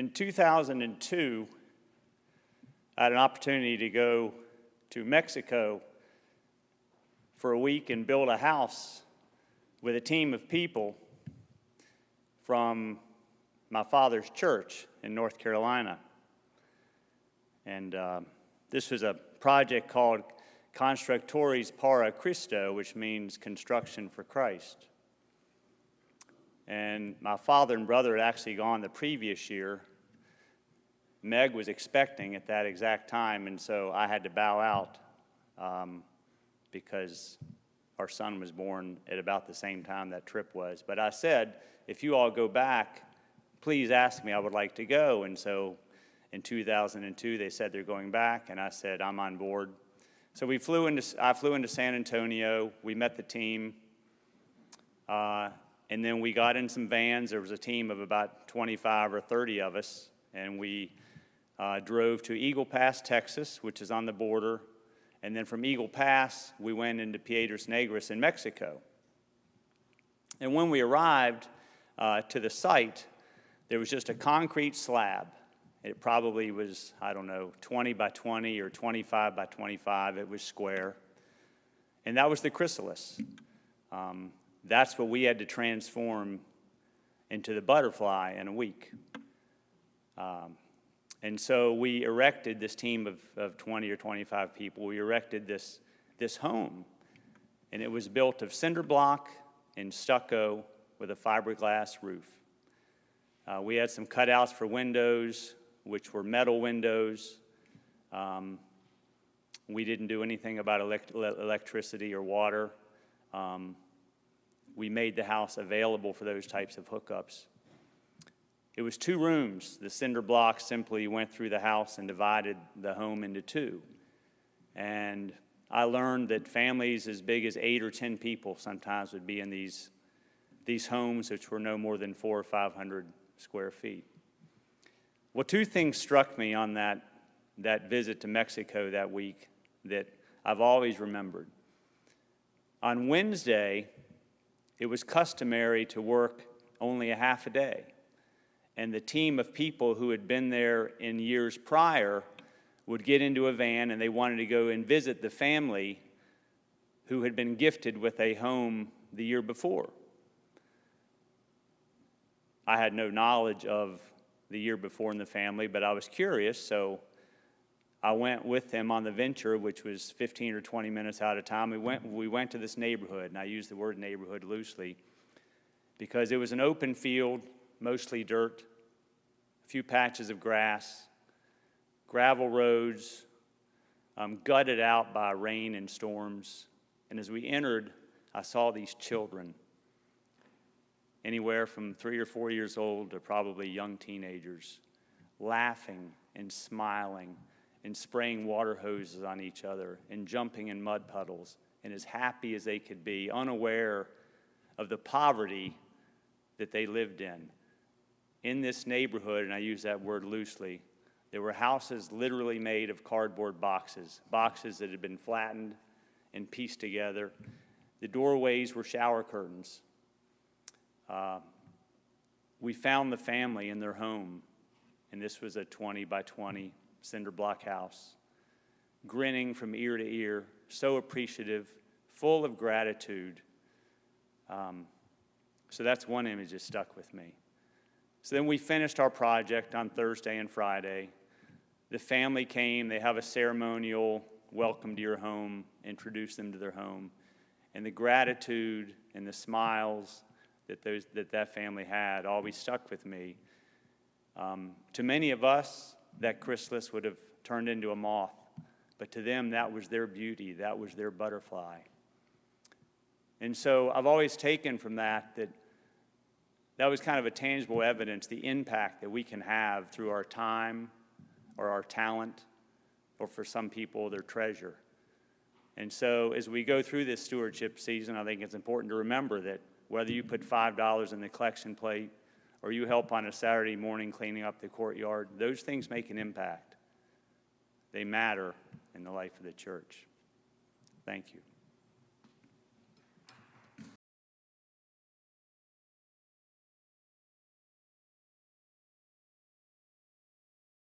In 2002, I had an opportunity to go to Mexico for a week and build a house with a team of people from my father's church in North Carolina. And this was a project called Constructores para Cristo, which means construction for Christ. And my father and brother had actually gone the previous year. Meg was expecting at that exact time, and so I had to bow out because our son was born at about the same time that trip was. But I said, if you all go back, please ask me, I would like to go. And so in 2002, they said they're going back, and I said, I'm on board. So I flew into San Antonio. We met the team, and then we got in some vans. There was a team of about 25 or 30 of us, and we drove to Eagle Pass, Texas, which is on the border. And then from Eagle Pass, we went into Piedras Negras in Mexico. And when we arrived to the site, there was just a concrete slab. It probably was, 20 by 20 or 25 by 25. It was square. And that was the chrysalis. That's what we had to transform into the butterfly in a week. And so we erected this team of 20 or 25 people. We erected this home. And it was built of cinder block and stucco with a fiberglass roof. We had some cutouts for windows, which were metal windows. We didn't do anything about electricity or water. We made the house available for those types of hookups. It was 2 rooms. The cinder block simply went through the house and divided the home into 2. And I learned that families as big as 8 or 10 people sometimes would be in these homes, which were no more than 400 or 500 square feet. Well, 2 things struck me on that visit to Mexico that week that I've always remembered. On Wednesday, it was customary to work only a half a day. And the team of people who had been there in years prior would get into a van and they wanted to go and visit the family who had been gifted with a home the year before. I had no knowledge of the year before in the family, but I was curious, so I went with them on the venture, which was 15 or 20 minutes out of time. We went to this neighborhood, and I use the word neighborhood loosely, because it was an open field, mostly dirt, a few patches of grass, gravel roads, gutted out by rain and storms. And as we entered, I saw these children, anywhere from 3 or 4 years old to probably young teenagers, laughing and smiling and spraying water hoses on each other and jumping in mud puddles and as happy as they could be, unaware of the poverty that they lived in. In this neighborhood, and I use that word loosely, there were houses literally made of cardboard boxes that had been flattened and pieced together. The doorways were shower curtains. We found the family in their home, and this was a 20 by 20 cinder block house, grinning from ear to ear, so appreciative, full of gratitude. So that's one image that stuck with me. So then we finished our project on Thursday and Friday. The family came. They have a ceremonial welcome to your home, introduce them to their home. And the gratitude and the smiles that family had always stuck with me. To many of us, that chrysalis would have turned into a moth. But to them, that was their beauty. That was their butterfly. And so I've always taken from that was kind of a tangible evidence, the impact that we can have through our time or our talent, or for some people, their treasure. And so as we go through this stewardship season, I think it's important to remember that whether you put $5 in the collection plate or you help on a Saturday morning cleaning up the courtyard, those things make an impact. They matter in the life of the church. Thank you.